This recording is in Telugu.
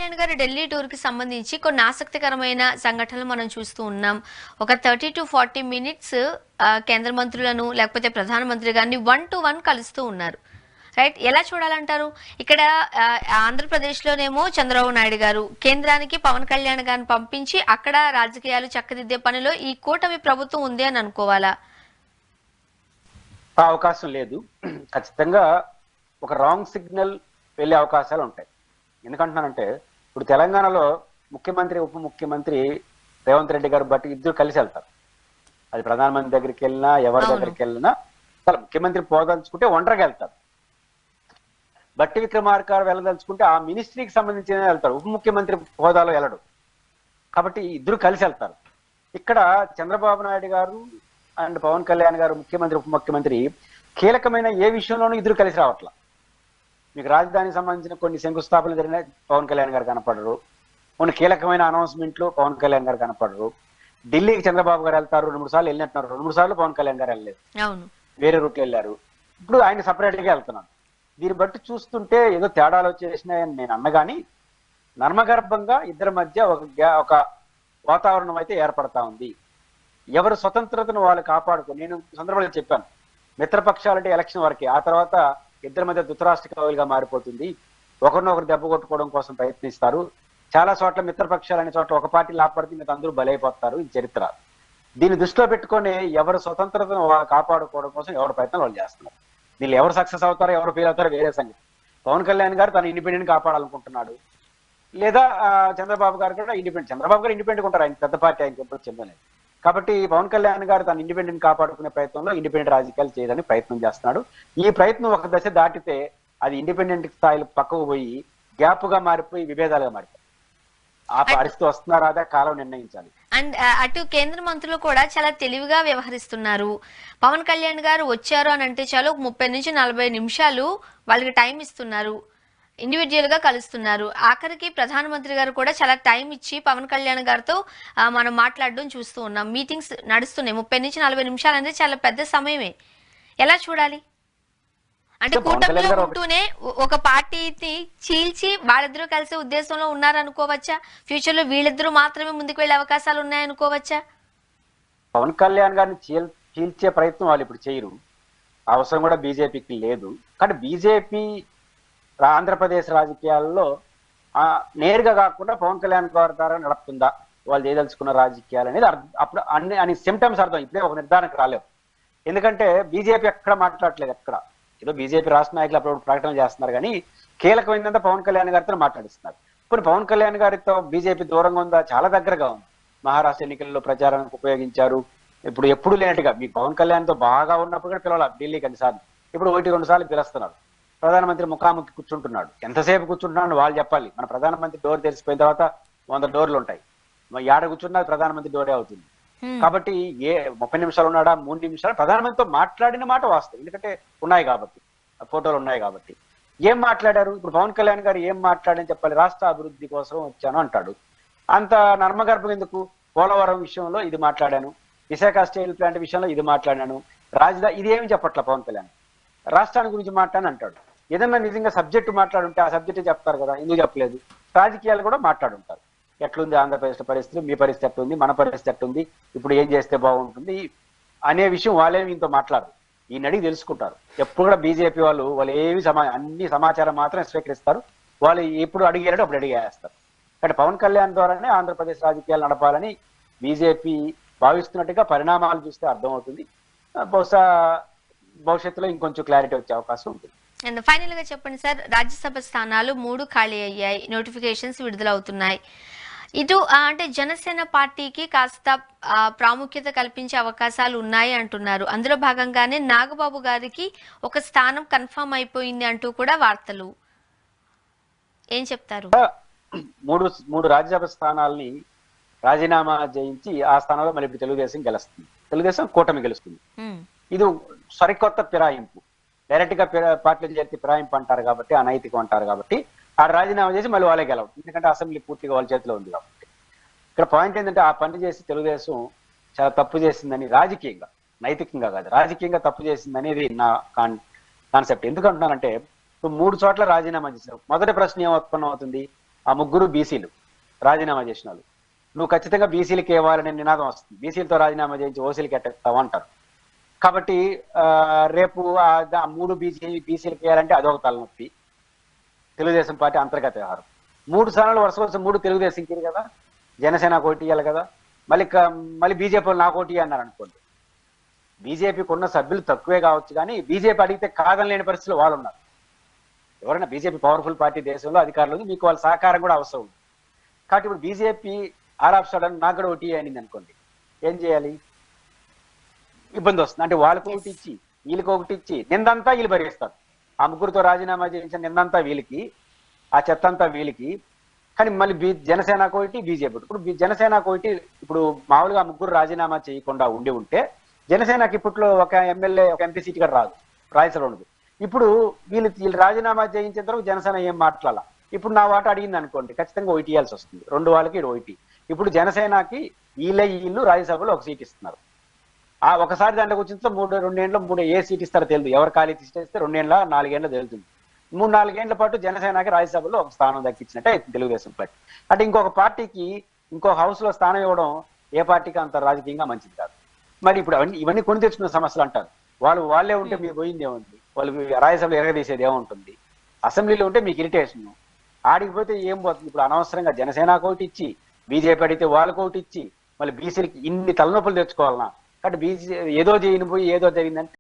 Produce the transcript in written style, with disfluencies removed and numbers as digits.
కళ్యాణ్ గారు ఢిల్లీ టూర్ కి సంబంధించి కొన్ని ఆసక్తికరమైన సంఘటనలు మనం చూస్తూ ఉన్నాం. ఒక 30 to 40 మినిట్స్ కేంద్ర మంత్రులను లేకపోతే ప్రధానమంత్రి గారిని 1 to 1 కలుస్తూ ఉన్నారు. రైట్, ఎలా చూడాలంటారు? ఇక్కడ ఆంధ్రప్రదేశ్లోనేమో చంద్రబాబు నాయుడు గారు, కేంద్రానికి పవన్ కళ్యాణ్ గారిని పంపించి అక్కడ రాజకీయాలు చక్కదిద్దే పనిలో ఈ కూటమి ప్రభుత్వం ఉంది అని అనుకోవాలా? అవకాశం లేదు. ఖచ్చితంగా ఒక రాంగ్ సిగ్నల్ వెళ్ళే అవకాశాలు ఉంటాయి. ఎందుకంటున్నానంటే ఇప్పుడు తెలంగాణలో ముఖ్యమంత్రి ఉప ముఖ్యమంత్రి రేవంత్ రెడ్డి గారు బట్టి ఇద్దరు కలిసి వెళ్తారు. అది ప్రధానమంత్రి దగ్గరికి వెళ్ళినా ఎవరి దగ్గరికి వెళ్ళినా అసలు ముఖ్యమంత్రి పోదలుచుకుంటే ఒంటరిగా వెళ్తారు. బట్టి విక్రమార్క వెళ్ళదలుచుకుంటే ఆ మినిస్ట్రీకి సంబంధించిన వెళ్తారు, ఉప ముఖ్యమంత్రి హోదాలో వెళ్ళడు. కాబట్టి ఇద్దరు కలిసి వెళ్తారు. ఇక్కడ చంద్రబాబు నాయుడు గారు అండ్ పవన్ కళ్యాణ్ గారు ముఖ్యమంత్రి ఉప ముఖ్యమంత్రి కీలకమైన ఏ విషయంలోనూ ఇద్దరు కలిసి రావట్ల. మీకు రాజధానికి సంబంధించిన కొన్ని శంకుస్థాపనలు జరిగిన పవన్ కళ్యాణ్ గారు కనపడరు, కొన్ని కీలకమైన అనౌన్స్మెంట్లు పవన్ కళ్యాణ్ గారు కనపడరు. ఢిల్లీకి చంద్రబాబు గారు వెళ్తారు, 2-3 సార్లు వెళ్ళినట్టున్నారు, 2-3 సార్లు పవన్ కళ్యాణ్ గారు వెళ్ళలేదు, వేరే రూట్లో వెళ్ళారు. ఇప్పుడు ఆయన సపరేట్ గా వెళ్తున్నారు. దీన్ని బట్టి చూస్తుంటే ఏదో తేడాలు వచ్చేసినాయని నేను అన్నగాని నర్మగర్భంగా ఇద్దరి మధ్య ఒక వాతావరణం అయితే ఏర్పడతా ఉంది. ఎవరు స్వతంత్రతను వాళ్ళు కాపాడుకో, నేను సందర్భంలో చెప్పాను, మిత్రపక్షాలంటే ఎలక్షన్ వరకే, ఆ తర్వాత ఇద్దరి మధ్య ధృతరాష్ట్ర కవులుగా మారిపోతుంది. ఒకరినొకరు దెబ్బ కొట్టుకోవడం కోసం ప్రయత్నిస్తారు. చాలా చోట్ల మిత్రపక్షాలు అనే చోట్ల ఒక పార్టీ లాభపడితే మీద అందరూ బలైపోతారు. ఇది చరిత్ర. దీన్ని దృష్టిలో పెట్టుకొని ఎవరు స్వతంత్రతను కాపాడుకోవడం కోసం ఎవరి ప్రయత్నం వాళ్ళు చేస్తున్నారు. దీనిలో ఎవరు సక్సెస్ అవుతారో ఎవరు ఫెయిల్ అవుతారో వేరే సంగతి. పవన్ కళ్యాణ్ గారు తన ఇండిపెండెంట్ కాపాడాలనుకుంటున్నాడు, లేదా చంద్రబాబు గారు కూడా ఇండిపెండెంట్. చంద్రబాబు గారు ఇండిపెండెంట్ ఉంటారు, ఆయన పెద్ద పార్టీ, ఆయనకి ఎప్పుడు చెందలేదు. కాబట్టి పవన్ కళ్యాణ్ గారు తన ఇండిపెండెంట్ కాపాడుకునే ప్రయత్నంలో ఇండిపెండెంట్ రాజకీయాలు చేయడానికి ప్రయత్నం చేస్తున్నాడు. ఈ ప్రయత్నం ఒక దశ దాటితే అది ఇండిపెండెంట్ స్థాయిలో పక్కకు పోయి గ్యాప్ గా మారిపోయి విభేదాలుగా మారిపోయి ఆ పరిస్థితి వస్తున్నారా అదే కాలం నిర్ణయించాలి. అండ్ అటు కేంద్ర మంత్రులు కూడా చాలా తెలివిగా వ్యవహరిస్తున్నారు. పవన్ కళ్యాణ్ గారు వచ్చారు అని అంటే చాలు 30 నుంచి 40 నిమిషాలు వాళ్ళకి టైం ఇస్తున్నారు, ఇండివిజువల్ గా కలుస్తున్నారు. ఆఖరికి ప్రధానమంత్రి గారు కూడా చాలా టైం ఇచ్చి పవన్ కళ్యాణ్ గారితో మనం మాట్లాడడం చూస్తూ ఉన్నాం. మీటింగ్స్ నడుస్తున్నాయి. 30 నుంచి 40 నిమిషాలు అనేది చాలా పెద్ద సమయమే. ఎలా చూడాలి? అంటే కూటమిలో ఉంటూనే ఒక పార్టీని చీల్చి వాళ్ళిద్దరూ కలిసే ఉద్దేశంలో ఉన్నారనుకోవచ్చా? ఫ్యూచర్ లో వీళ్ళిద్దరూ మాత్రమే ముందుకు వెళ్లే అవకాశాలు ఉన్నాయనుకోవచ్చా? పవన్ కళ్యాణ్ గారిని చీల్చే ప్రయత్నం వాళ్ళు ఇప్పుడు చేయరు, అవసరం కూడా బీజేపీకి లేదు. కానీ బీజేపీ ఆంధ్రప్రదేశ్ రాజకీయాల్లో నేరుగా కాకుండా పవన్ కళ్యాణ్ గారి ద్వారా నడుపుతుందా, వాళ్ళు చేయదలుచుకున్న రాజకీయాలు అనేది అప్పుడు అన్ని సిమ్టమ్స్ అర్థం. ఇప్పుడే ఒక నిర్ధారణకు రాలేవు. ఎందుకంటే బీజేపీ ఎక్కడ మాట్లాడట్లేదు. ఎక్కడ ఏదో బీజేపీ రాష్ట్ర నాయకులు అప్పుడు ప్రకటనలు చేస్తున్నారు, కానీ కీలకమైందంతా పవన్ కళ్యాణ్ గారితో మాట్లాడిస్తున్నారు. ఇప్పుడు పవన్ కళ్యాణ్ గారితో బీజేపీ దూరంగా ఉందా? చాలా దగ్గరగా ఉంది. మహారాష్ట్ర ఎన్నికల్లో ప్రచారానికి ఉపయోగించారు. ఇప్పుడు ఎప్పుడు లేనట్టుగా మీకు పవన్ కళ్యాణ్ తో బాగా ఉన్నప్పుడు కూడా పిలవాలి ఢిల్లీకి అన్నిసార్లు, ఇప్పుడు 1-2 సార్లు పిలుస్తున్నారు. ప్రధానమంత్రి ముఖాముఖి కూర్చుంటున్నాడు. ఎంతసేపు కూర్చుంటున్నాడు వాళ్ళు చెప్పాలి. మన ప్రధానమంత్రి డోర్ తెరిచిపోయిన తర్వాత 100 డోర్లు ఉంటాయి, ఏడ కూర్చున్నా ప్రధానమంత్రి డోరే అవుతుంది. కాబట్టి 30 నిమిషాలు ఉన్నాడా, 3 నిమిషాలు ప్రధానమంత్రితో మాట్లాడిన మాట వాస్తవం. ఎందుకంటే ఉన్నాయి కాబట్టి, ఫోటోలు ఉన్నాయి కాబట్టి. ఏం మాట్లాడారు? ఇప్పుడు పవన్ కళ్యాణ్ గారు ఏం మాట్లాడని చెప్పాలి. రాష్ట్ర అభివృద్ధి కోసం వచ్చాను అంటాడు. అంత నర్మగర్భం ఎందుకు? పోలవరం విషయంలో ఇది మాట్లాడాను, విశాఖ స్టీల్ ప్లాంట్ విషయంలో ఇది మాట్లాడాను, రాజధాని ఇది ఏమి చెప్పట్ల పవన్ కళ్యాణ్. రాష్ట్రాన్ని గురించి మాట్లాడని అంటాడు. ఏదన్నా నిజంగా సబ్జెక్టు మాట్లాడుంటే ఆ సబ్జెక్టే చెప్తారు కదా, ఎందుకు చెప్పలేదు? రాజకీయాలు కూడా మాట్లాడుంటారు. ఎట్లుంది ఆంధ్రప్రదేశ్ పరిస్థితి, మీ పరిస్థితి ఎట్లుంది, మన పరిస్థితి ఎట్లుంది, ఇప్పుడు ఏం చేస్తే బాగుంటుంది అనే విషయం వాళ్ళేమి ఇంతో మాట్లాడరు. ఈయన అడిగి తెలుసుకుంటారు. ఎప్పుడు కూడా బీజేపీ వాళ్ళు ఏమి అన్ని సమాచారం మాత్రం స్వీకరిస్తారు. వాళ్ళు ఎప్పుడు అడిగేటప్పుడు అప్పుడు అడిగేస్తారు. కానీ పవన్ కళ్యాణ్ ద్వారానే ఆంధ్రప్రదేశ్ రాజకీయాలు నడపాలని బీజేపీ భావిస్తున్నట్టుగా పరిణామాలు చూస్తే అర్థమవుతుంది. బహుశా భవిష్యత్తులో ఇంకొంచెం క్లారిటీ వచ్చే అవకాశం ఉంటుంది. అండ్ ఫైనల్ గా చెప్పండి సార్, రాజ్యసభ స్థానాలు 3 ఖాళీ అయ్యాయి, నోటిఫికేషన్స్ విడుదలవుతున్నాయి. ఇటు అంటే జనసేన పార్టీకి కాస్త ప్రాముఖ్యత కల్పించే అవకాశాలు ఉన్నాయి అంటున్నారు. అందులో భాగంగానే నాగబాబు గారికి ఒక స్థానం కన్ఫర్మ్ అయిపోయింది అంటూ కూడా వార్తలు. ఏం చెప్తారు? మూడు రాజ్యసభ స్థానాల్ని రాజీనామా చేయించి ఆ స్థానంలో మళ్ళీ ఇప్పుడు తెలుగుదేశం గెలుస్తుంది, తెలుగుదేశం కూటమి గెలుస్తుంది. ఇది సరికొత్త ఫిరాయింపు. డైరెక్ట్ గా పార్టీలు చేర్చి ఫిరాయింపు అంటారు కాబట్టి, అనైతికం అంటారు కాబట్టి ఆ రాజీనామా చేసి మళ్ళీ వాళ్ళే గెలవడం. ఎందుకంటే అసెంబ్లీ పూర్తిగా వాళ్ళ చేతిలో ఉంది కాబట్టి. ఇక్కడ పాయింట్ ఏంటంటే ఆ పని చేసి తెలుగుదేశం చాలా తప్పు చేసిందని, రాజకీయంగా, నైతికంగా కాదు, రాజకీయంగా తప్పు చేసింది అనేది నా కాన్సెప్ట్. ఎందుకంటున్నానంటే ఇప్పుడు 3 చోట్ల రాజీనామా చేశారు. మొదటి ప్రశ్న ఏం ఉత్పన్నం అవుతుంది? ఆ ముగ్గురు బీసీలు రాజీనామా చేసిన వాళ్ళు. నువ్వు ఖచ్చితంగా బీసీలకి ఇవ్వాలనే నినాదం వస్తుంది. బీసీలతో రాజీనామా చేయించి ఓసీలకి ఎట్టేస్తావు అంటారు. కాబట్టి రేపు ఆ మూడు బీసీలకి వేయాలంటే అదొక తలనొప్పి. తెలుగుదేశం పార్టీ అంతర్గత వ్యవహారం. 3 స్థానాలు వరుస 3 తెలుగుదేశంకి కదా, జనసేన ఓటు ఇవ్వాలి కదా, మళ్ళీ బీజేపీ వాళ్ళు నాకు ఓటు అన్నారు అనుకోండి. బీజేపీకి ఉన్న సభ్యులు తక్కువే కావచ్చు, కానీ బీజేపీ అడిగితే కాదని లేని పరిస్థితులు వాళ్ళు ఉన్నారు. ఎవరైనా బీజేపీ పవర్ఫుల్ పార్టీ దేశంలో అధికారులు ఉంది, మీకు వాళ్ళ సహకారం కూడా అవసరం ఉంది. కాబట్టి ఇప్పుడు బీజేపీ ఆరాఫ్ సడన్ నాకు కూడా ఓటీ అనింది అనుకోండి, ఏం చేయాలి? ఇబ్బంది వస్తుంది. అంటే వాళ్ళకి ఒకటి ఇచ్చి వీళ్ళకి ఒకటి ఇచ్చి నిందంతా వీళ్ళు భరిస్తారు. ఆ ముగ్గురితో రాజీనామా చేయించిన నిందంతా వీళ్ళకి, ఆ చెత్త అంతా వీళ్ళకి. కానీ మళ్ళీ జనసేన కోటి బీజేపీ. ఇప్పుడు జనసేన కోటి ఇప్పుడు మామూలుగా ముగ్గురు రాజీనామా చేయకుండా ఉంటే జనసేనకి ఇప్పట్లో ఒక ఎమ్మెల్యే ఒక ఎంపీ సీట్ కూడా రాదు, రాజ్యసభ ఉండదు. ఇప్పుడు వీళ్ళు రాజీనామా చేయించిన తర్వాత జనసేన ఏం మాట్లాడాల. ఇప్పుడు నా వాట అడిగింది అనుకోండి, ఖచ్చితంగా ఓటు ఇవ్వాల్సి వస్తుంది. 2 వాళ్ళకి ఓటీ. ఇప్పుడు జనసేనకి వీళ్ళు రాజ్యసభలో ఒక సీట్ ఇస్తున్నారు. ఆ ఒకసారి దాంట్లోకి వచ్చిన 2 ఏ సీట్ ఇస్తారో తెలియదు. ఎవరు ఖాళీ తీసేస్తే 2 ఏళ్ళ 4 ఏళ్ళ తెలుస్తుంది. 3-4 ఏళ్ల పాటు జనసేనకి రాజ్యసభలో ఒక స్థానం దక్కించినట్టే తెలుగుదేశం పార్టీ. అంటే ఇంకొక పార్టీకి ఇంకో హౌస్ లో స్థానం ఇవ్వడం ఏ పార్టీకి అంత రాజకీయంగా మంచిది కాదు. మరి ఇప్పుడు ఇవన్నీ కొని తెచ్చుకున్న సమస్యలు అంటారు. వాళ్ళే ఉంటే మీరు పోయింది ఏముంది? వాళ్ళు రాజ్యసభలో ఎరగదీసేది ఏముంటుంది? అసెంబ్లీలో ఉంటే మీకు ఇరిటేషన్, ఆడికిపోతే ఏం పోతుంది? ఇప్పుడు అనవసరంగా జనసేన కోటి ఇచ్చి బీజేపీ అడిగితే వాళ్ళకి ఒకటి ఇచ్చి మళ్ళీ బీసీలకి ఇన్ని తలనొప్పులు తెచ్చుకోవాలన్నా? కాబట్టి బీసీ ఏదో చేయని పోయి ఏదో జరిగిందంటే